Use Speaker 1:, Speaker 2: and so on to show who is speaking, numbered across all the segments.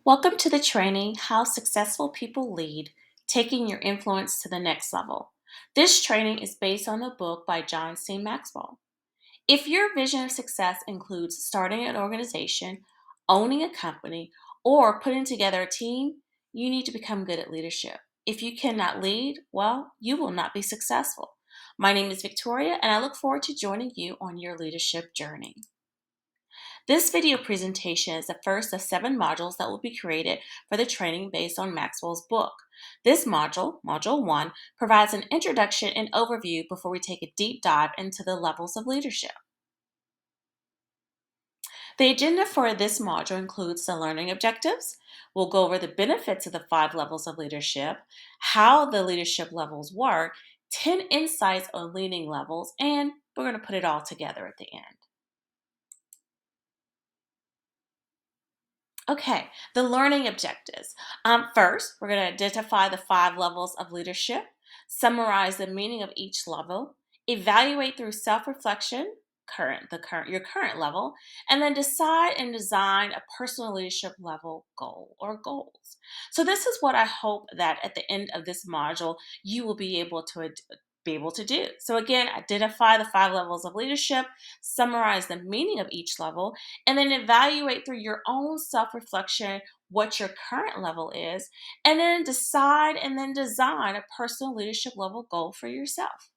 Speaker 1: Welcome to the training, How Successful People Lead, Taking Your Influence to the Next Level. This training is based on the book by John C. Maxwell. If your vision of success includes starting an organization, owning a company, or putting together a team, you need to become good at leadership. If you cannot lead, well, you will not be successful. My name is Victoria, and I look forward to joining you on your leadership journey. This video presentation is the first of 7 modules that will be created for the training based on Maxwell's book. This module, Module 1, provides an introduction and overview before we take a deep dive into the levels of leadership. The agenda for this module includes the learning objectives. We'll go over the benefits of the 5 levels of leadership, how the leadership levels work, 10 insights on leading levels, and we're going to put it all together at the end. Okay, the learning objectives. First, we're going to identify the 5 levels of leadership, summarize the meaning of each level, evaluate through self-reflection, your current level, and then decide and design a personal leadership level goal or goals. So this is what I hope that at the end of this module you will be able to do. So again, identify the 5 levels of leadership, summarize the meaning of each level, and then evaluate through your own self-reflection what your current level is, and then decide and then design a personal leadership level goal for yourself.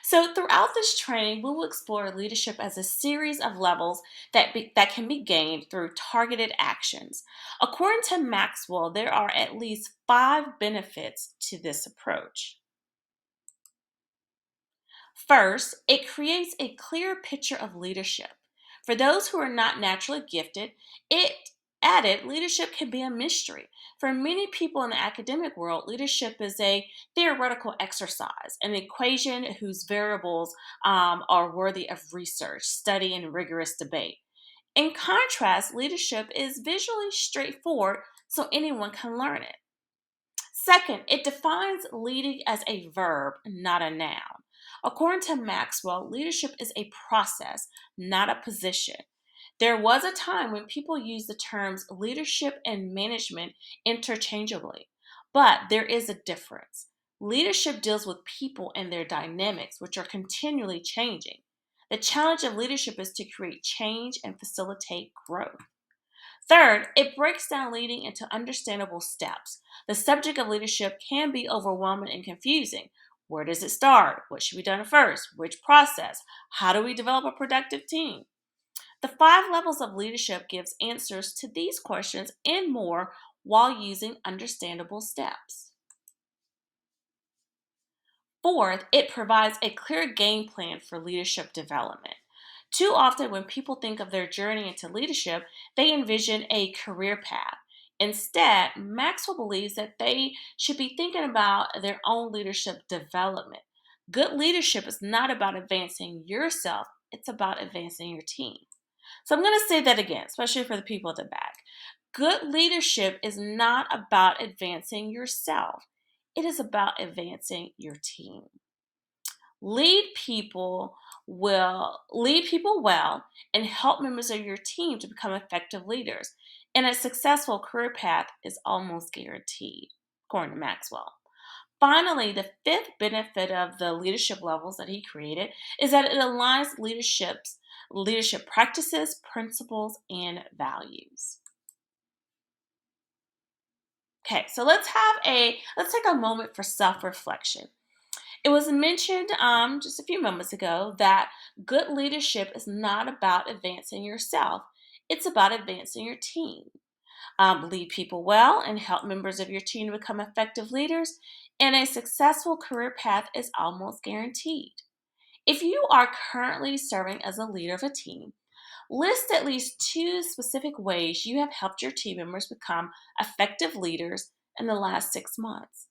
Speaker 1: So throughout this training, we will explore leadership as a series of levels that can be gained through targeted actions. According to Maxwell, there are at least 5 benefits to this approach. First, it creates a clear picture of leadership. For those who are not naturally gifted, it added leadership can be a mystery. For many people in the academic world, leadership is a theoretical exercise, an equation whose variables are worthy of research, study, and rigorous debate. In contrast, leadership is visually straightforward, so anyone can learn it. Second, it defines leading as a verb, not a noun. According to Maxwell, leadership is a process, not a position. There was a time when people used the terms leadership and management interchangeably, but there is a difference. Leadership deals with people and their dynamics, which are continually changing. The challenge of leadership is to create change and facilitate growth. Third, it breaks down leading into understandable steps. The subject of leadership can be overwhelming and confusing. Where does it start? What should be done first? Which process? How do we develop a productive team? The 5 levels of leadership gives answers to these questions and more while using understandable steps. Fourth, it provides a clear game plan for leadership development. Too often, when people think of their journey into leadership, they envision a career path. Instead, Maxwell believes that they should be thinking about their own leadership development. Good leadership is not about advancing yourself, it's about advancing your team. So I'm going to say that again, especially for the people at the back. Good leadership is not about advancing yourself, it is about advancing your team. Lead people well and help members of your team to become effective leaders. And a successful career path is almost guaranteed, according to Maxwell. Finally, the 5th benefit of the leadership levels that he created is that it aligns leadership practices, principles, and values. Okay, so let's take a moment for self-reflection. It was mentioned just a few moments ago that good leadership is not about advancing yourself, it's about advancing your team. Lead people well and help members of your team to become effective leaders, and a successful career path is almost guaranteed. If you are currently serving as a leader of a team, list at least 2 specific ways you have helped your team members become effective leaders in the last 6 months.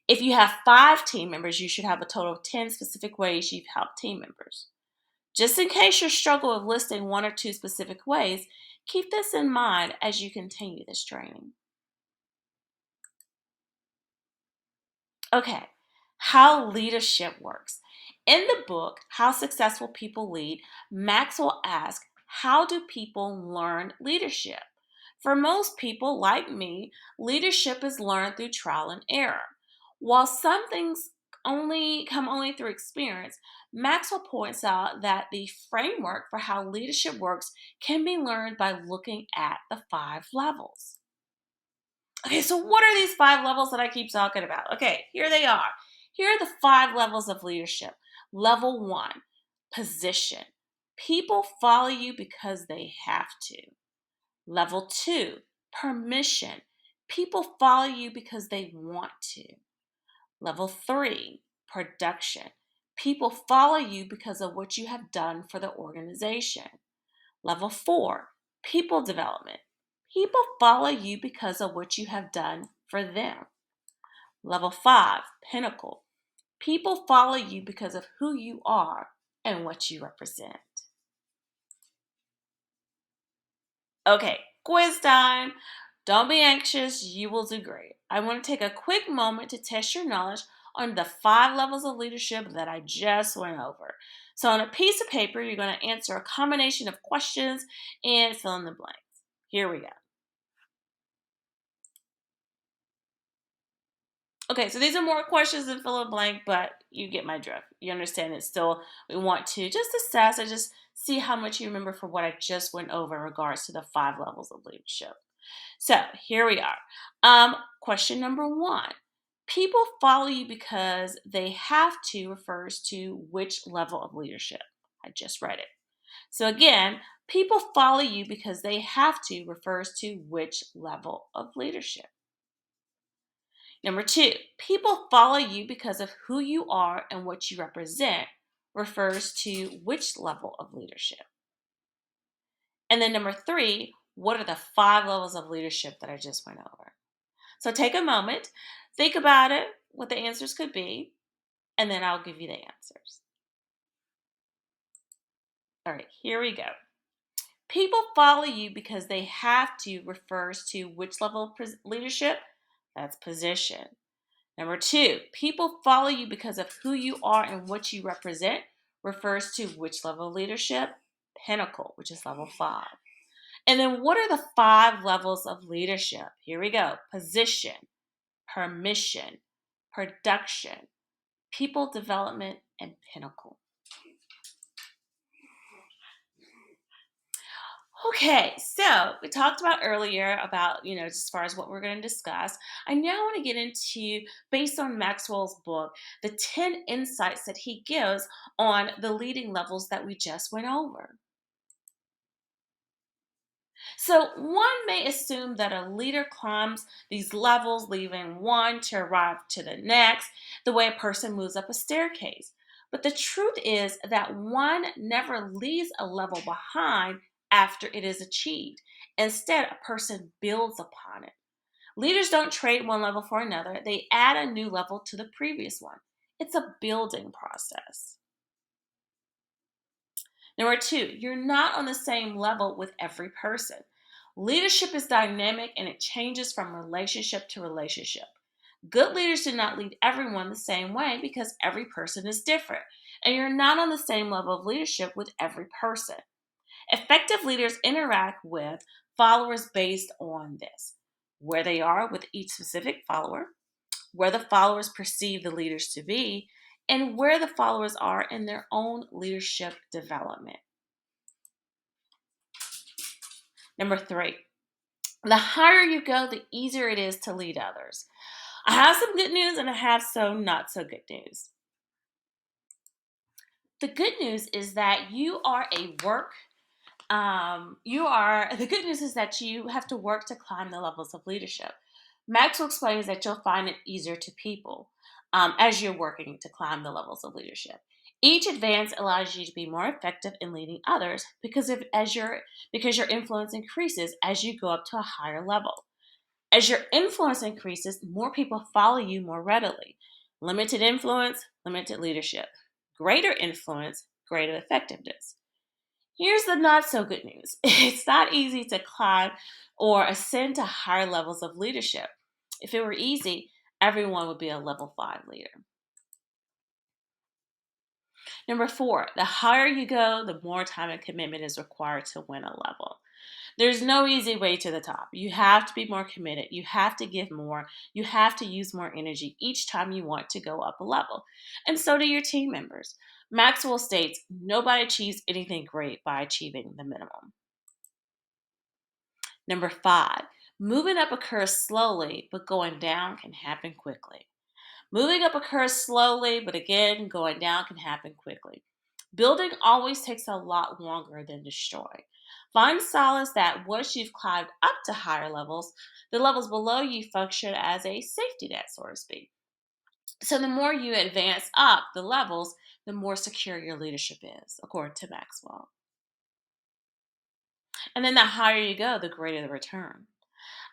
Speaker 1: If you have 5 team members, you should have a total of 10 specific ways you've helped team members. Just in case you struggle with listing 1 or 2 specific ways, keep this in mind as you continue this training. Okay, how leadership works. In the book, How Successful People Lead, Maxwell asks, how do people learn leadership? For most people, like me, leadership is learned through trial and error. While some things only through experience, Maxwell points out that the framework for how leadership works can be learned by looking at the 5 levels. Okay, so what are these 5 levels that I keep talking about? Okay, here they are. Here are the 5 levels of leadership. Level 1, position. People follow you because they have to. Level 2, permission. People follow you because they want to. Level 3, production. People follow you because of what you have done for the organization. Level 4, people development. People follow you because of what you have done for them. Level 5, pinnacle. People follow you because of who you are and what you represent. Okay, quiz time. Don't be anxious, you will do great. I want to take a quick moment to test your knowledge on the 5 levels of leadership that I just went over. So, on a piece of paper, you're going to answer a combination of questions and fill in the blanks. Here we go. Okay, so these are more questions than fill in the blank, but you get my drift. You understand it still. We want to just assess and just see how much you remember for what I just went over in regards to the 5 levels of leadership. So here we are. Question number 1. People follow you because they have to refers to which level of leadership? I just read it. So again, people follow you because they have to refers to which level of leadership? Number 2, people follow you because of who you are and what you represent refers to which level of leadership? And then number 3, what are the 5 levels of leadership that I just went over? So take a moment, think about it, what the answers could be, and then I'll give you the answers. All right, here we go. People follow you because they have to refers to which level of leadership? That's position. Number 2, people follow you because of who you are and what you represent refers to which level of leadership? Pinnacle, which is level 5. And then what are the 5 levels of leadership? Here we go. Position, permission, production, people development, and pinnacle. Okay, so we talked about earlier about, as far as what we're going to discuss. I now want to get into, based on Maxwell's book, the 10 insights that he gives on the leading levels that we just went over. So one may assume that a leader climbs these levels, leaving one to arrive to the next, the way a person moves up a staircase. But the truth is that one never leaves a level behind after it is achieved. Instead, a person builds upon it. Leaders don't trade one level for another, they add a new level to the previous one. It's a building process. Number 2, you're not on the same level with every person. Leadership is dynamic and it changes from relationship to relationship. Good leaders do not lead everyone the same way because every person is different, and you're not on the same level of leadership with every person. Effective leaders interact with followers based on this: where they are with each specific follower, where the followers perceive the leaders to be, and where the followers are in their own leadership development. Number 3, the higher you go, the easier it is to lead others. I have some good news and I have some not so good news. The good news is that the good news is that you have to work to climb the levels of leadership. Maxwell explains that you'll find it easier to people as you're working to climb the levels of leadership. Each advance allows you to be more effective in leading others because your influence increases as you go up to a higher level. As your influence increases, more people follow you more readily. Limited influence, limited leadership. Greater influence, greater effectiveness. Here's the not so good news. It's not easy to climb or ascend to higher levels of leadership. If it were easy, everyone would be a level 5 leader. Number four, the higher you go, the more time and commitment is required to win a level. There's no easy way to the top. You have to be more committed. You have to give more. You have to use more energy each time you want to go up a level. And so do your team members. Maxwell states nobody achieves anything great by achieving the minimum. Number five, moving up occurs slowly, but going down can happen quickly. Moving up occurs slowly, but again, going down can happen quickly. Building always takes a lot longer than destroy. Find solace that once you've climbed up to higher levels, the levels below you function as a safety net, so to speak. So the more you advance up the levels, the more secure your leadership is, according to Maxwell. And then the higher you go, the greater the return.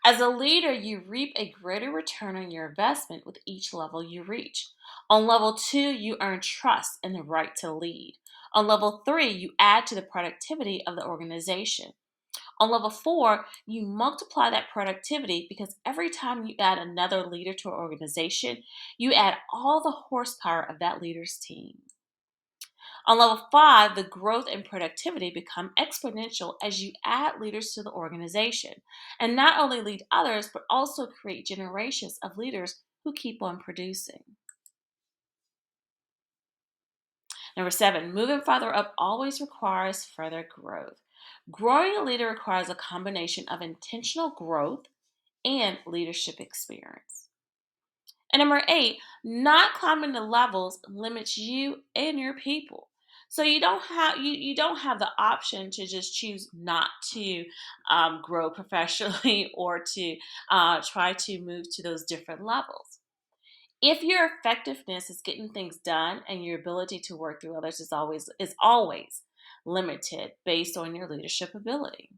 Speaker 1: As a leader, you reap a greater return on your investment with each level you reach. On level two, you earn trust and the right to lead. On level three, you add to the productivity of the organization. On level four, you multiply that productivity because every time you add another leader to an organization, you add all the horsepower of that leader's team. On level five, the growth and productivity become exponential as you add leaders to the organization and not only lead others, but also create generations of leaders who keep on producing. Number seven, moving farther up always requires further growth. Growing a leader requires a combination of intentional growth and leadership experience. And number eight, not climbing the levels limits you and your people. So you don't have the option to just choose not to grow professionally or to try to move to those different levels. If your effectiveness is getting things done and your ability to work through others is always limited based on your leadership ability.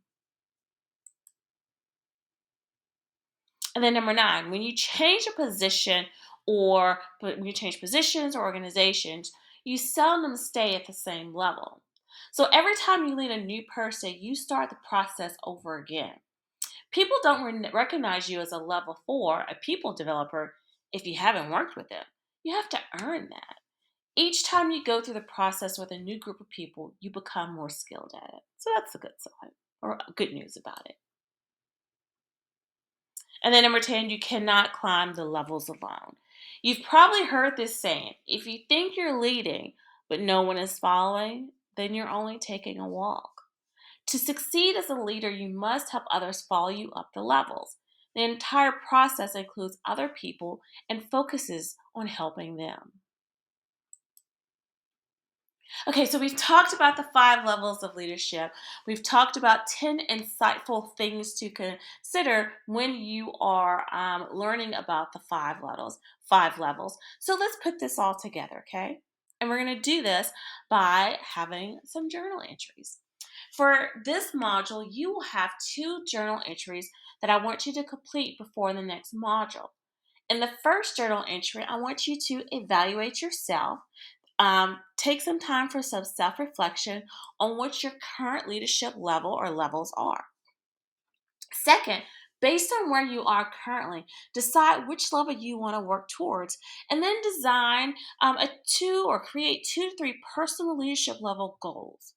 Speaker 1: And then number nine, when you change a position or when you change positions or organizations, you seldom stay at the same level. So every time you lead a new person, you start the process over again. People don't recognize you as a level four, a people developer, if you haven't worked with them. You have to earn that. Each time you go through the process with a new group of people, you become more skilled at it. So that's a good sign or good news about it. And then number 10, you cannot climb the levels alone. You've probably heard this saying, if you think you're leading, but no one is following, then you're only taking a walk. To succeed as a leader, you must help others follow you up the levels. The entire process includes other people and focuses on helping them. Okay, so we've talked about the five levels of leadership. We've talked about 10 insightful things to consider when you are learning about the five levels. Five levels. So let's put this all together, okay? And we're going to do this by having some journal entries. For this module, you will have two journal entries that I want you to complete before the next module. In the first journal entry, I want you to evaluate yourself. Take some time for some self reflection on what your current leadership level or levels are. Second, based on where you are currently, decide which level you want to work towards, and then design create 2 to 3 personal leadership level goals.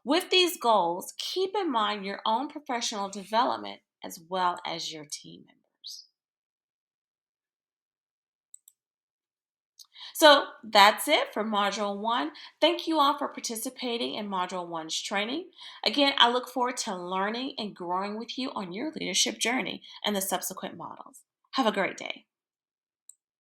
Speaker 1: With these goals, keep in mind your own professional development as well as your team members. So that's it for Module 1. Thank you all for participating in Module 1's training. Again, I look forward to learning and growing with you on your leadership journey and the subsequent models. Have a great day.